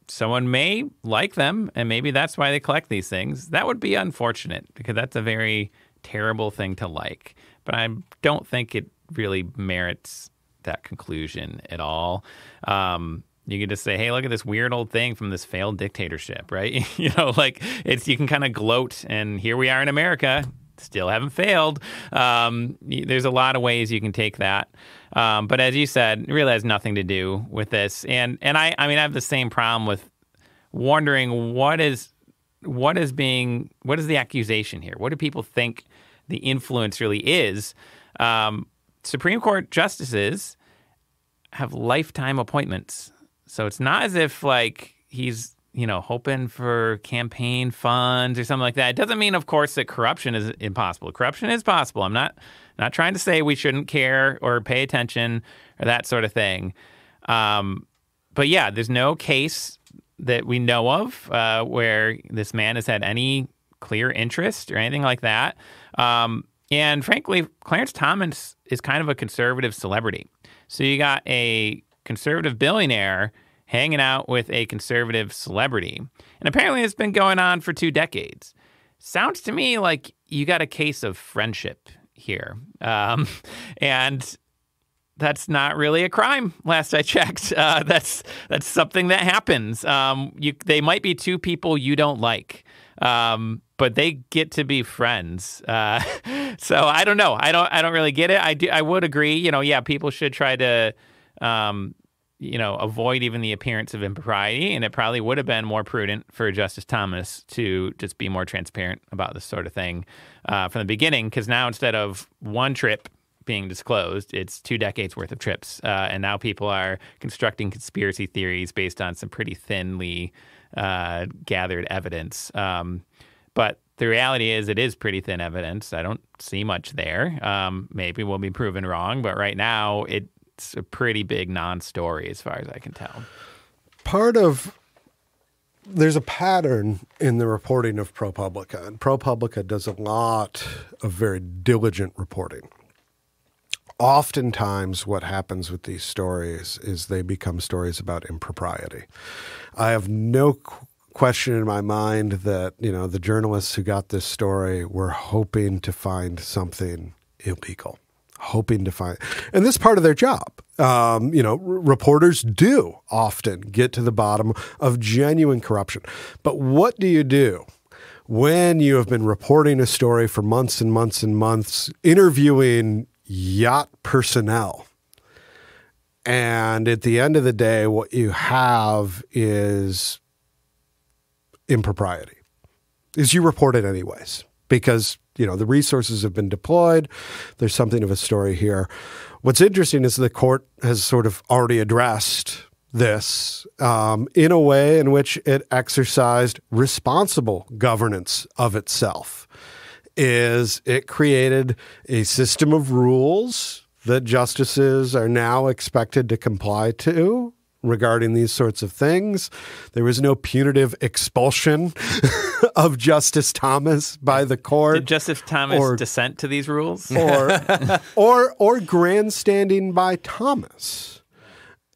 Someone may like them, and maybe that's why they collect these things. That would be unfortunate because that's a very terrible thing to like. But I don't think it really merits that conclusion at all. You could just say, hey, look at this weird old thing from this failed dictatorship, right? You can kind of gloat, and here we are in America, still haven't failed. There's a lot of ways you can take that. But as you said, it really has nothing to do with this. And I have the same problem with wondering what is the accusation here? What do people think the influence really is? Supreme Court justices have lifetime appointments. So it's not as if he's, hoping for campaign funds or something like that. It doesn't mean, of course, that corruption is impossible. Corruption is possible. I'm not trying to say we shouldn't care or pay attention or that sort of thing. But yeah, there's no case that we know of where this man has had any clear interest or anything like that. And frankly, Clarence Thomas is kind of a conservative celebrity. So you got a conservative billionaire hanging out with a conservative celebrity. And apparently it's been going on for 2 decades. Sounds to me like you got a case of friendship here. And that's not really a crime, last I checked. That's something that happens. They might be 2 people you don't like, but they get to be friends. So I don't know. I don't really get it. I would agree. People should try to avoid even the appearance of impropriety, and it probably would have been more prudent for Justice Thomas to just be more transparent about this sort of thing from the beginning, because now instead of 1 trip being disclosed, it's 2 decades worth of trips, and now people are constructing conspiracy theories based on some pretty thinly gathered evidence. But the reality is it is pretty thin evidence. I don't see much there. Maybe we'll be proven wrong, but right now it's a pretty big non-story as far as I can tell. There's a pattern in the reporting of ProPublica, and ProPublica does a lot of very diligent reporting. Oftentimes what happens with these stories is they become stories about impropriety. I have no question in my mind that, the journalists who got this story were hoping to find something illegal. And this is part of their job. Reporters do often get to the bottom of genuine corruption. But what do you do when you have been reporting a story for months and months and months, interviewing yacht personnel, and at the end of the day, what you have is impropriety? Is you report it anyways because the resources have been deployed. There's something of a story here. What's interesting is the court has sort of already addressed this in a way in which it exercised responsible governance of itself. Is it created a system of rules that justices are now expected to comply to regarding these sorts of things. There was no punitive expulsion of Justice Thomas by the court. Did Justice Thomas dissent to these rules? Or grandstanding by Thomas.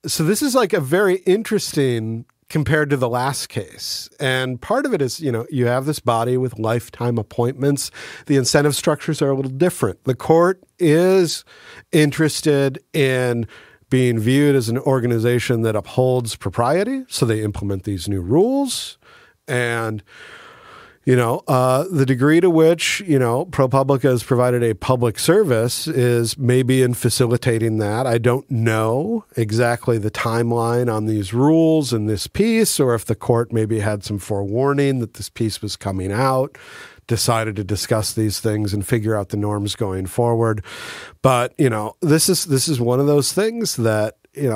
So this is like a very interesting compared to the last case. And part of it is, you have this body with lifetime appointments. The incentive structures are a little different. The court is interested in being viewed as an organization that upholds propriety. So they implement these new rules. And, the degree to which, ProPublica has provided a public service is maybe in facilitating that. I don't know exactly the timeline on these rules in this piece, or if the court maybe had some forewarning that this piece was coming out, decided to discuss these things and figure out the norms going forward. But, this is one of those things that, you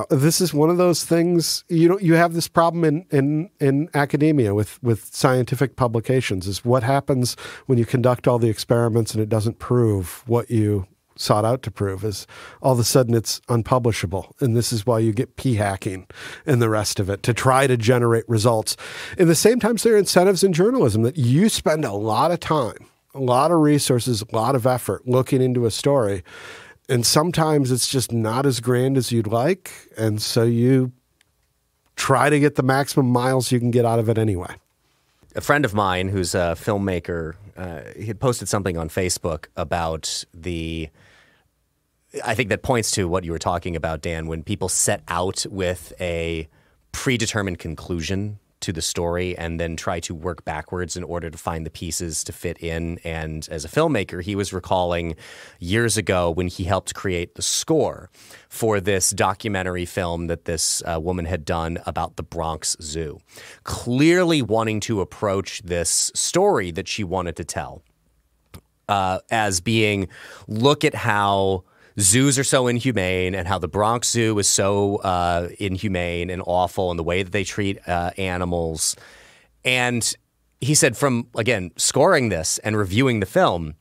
have this problem in academia with scientific publications is what happens when you conduct all the experiments and it doesn't prove what you sought out to prove is all of a sudden it's unpublishable. And this is why you get p-hacking and the rest of it to try to generate results. In the same time, there are incentives in journalism that you spend a lot of time, a lot of resources, a lot of effort looking into a story. And sometimes it's just not as grand as you'd like. And so you try to get the maximum miles you can get out of it anyway. A friend of mine who's a filmmaker, he had posted something on Facebook about I think that points to what you were talking about, Dan, when people set out with a predetermined conclusion to the story and then try to work backwards in order to find the pieces to fit in. And as a filmmaker, he was recalling years ago when he helped create the score for this documentary film that this woman had done about the Bronx Zoo, clearly wanting to approach this story that she wanted to tell as being, look at how zoos are so inhumane and how the Bronx Zoo is so inhumane and awful and the way that they treat animals. And he said from, again, scoring this and reviewing the film,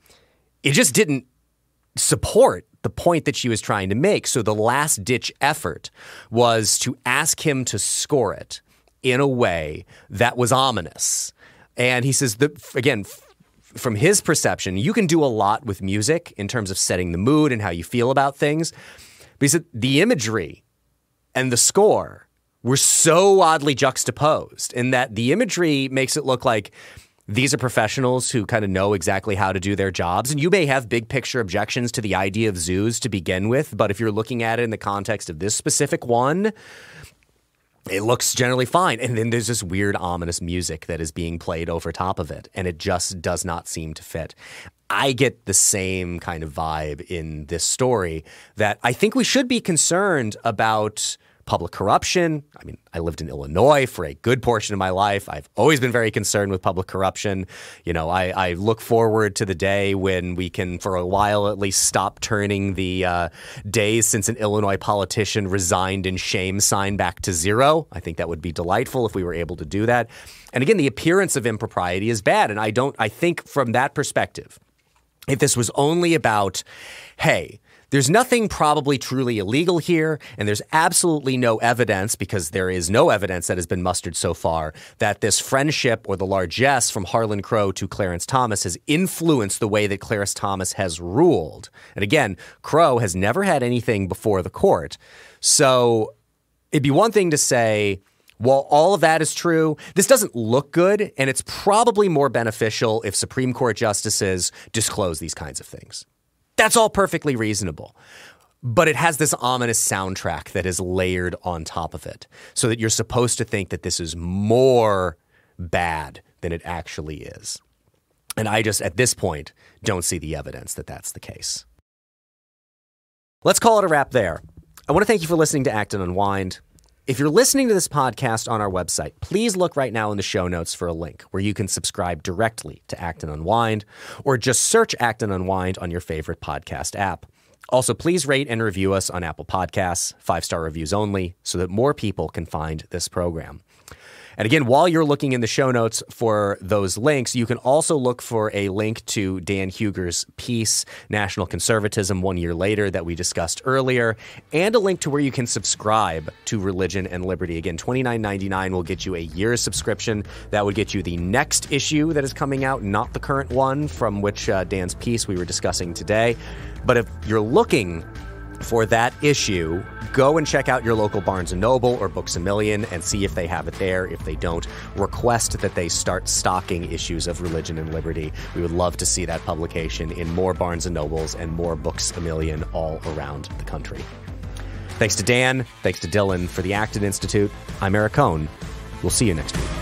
it just didn't support the point that she was trying to make. So the last-ditch effort was to ask him to score it in a way that was ominous. And he says, again, from his perception, you can do a lot with music in terms of setting the mood and how you feel about things. But he said the imagery and the score were so oddly juxtaposed in that the imagery makes it look like these are professionals who kind of know exactly how to do their jobs. And you may have big picture objections to the idea of zoos to begin with, but if you're looking at it in the context of this specific one, it looks generally fine. And then there's this weird, ominous music that is being played over top of it, and it just does not seem to fit. I get the same kind of vibe in this story that I think we should be concerned about public corruption. I mean, I lived in Illinois for a good portion of my life. I've always been very concerned with public corruption. I look forward to the day when we can, for a while at least, stop turning the days since an Illinois politician resigned in shame sign back to zero. I think that would be delightful if we were able to do that. And again, the appearance of impropriety is bad. And I think from that perspective, if this was only about, hey, there's nothing probably truly illegal here, and there's absolutely no evidence, because there is no evidence that has been mustered so far, that this friendship or the largesse from Harlan Crow to Clarence Thomas has influenced the way that Clarence Thomas has ruled. And again, Crow has never had anything before the court. So it'd be one thing to say, well, all of that is true. This doesn't look good, and it's probably more beneficial if Supreme Court justices disclose these kinds of things. That's all perfectly reasonable. But it has this ominous soundtrack that is layered on top of it so that you're supposed to think that this is more bad than it actually is. And I just, at this point, don't see the evidence that that's the case. Let's call it a wrap there. I want to thank you for listening to Act and Unwind. If you're listening to this podcast on our website, please look right now in the show notes for a link where you can subscribe directly to Act and Unwind, or just search Act and Unwind on your favorite podcast app. Also, please rate and review us on Apple Podcasts, 5-star reviews only, so that more people can find this program. And again, while you're looking in the show notes for those links, you can also look for a link to Dan Huger's piece, National Conservatism 1 Year Later, that we discussed earlier, and a link to where you can subscribe to Religion and Liberty. Again, $29.99 will get you a year's subscription. That would get you the next issue that is coming out, not the current one from which Dan's piece we were discussing today. But if you're looking for that issue, go and check out your local Barnes & Noble or Books A Million and see if they have it there. If they don't, request that they start stocking issues of Religion and Liberty. We would love to see that publication in more Barnes & Nobles and more Books A Million all around the country. Thanks to Dan. Thanks to Dylan for the Acton Institute. I'm Eric Cohn. We'll see you next week.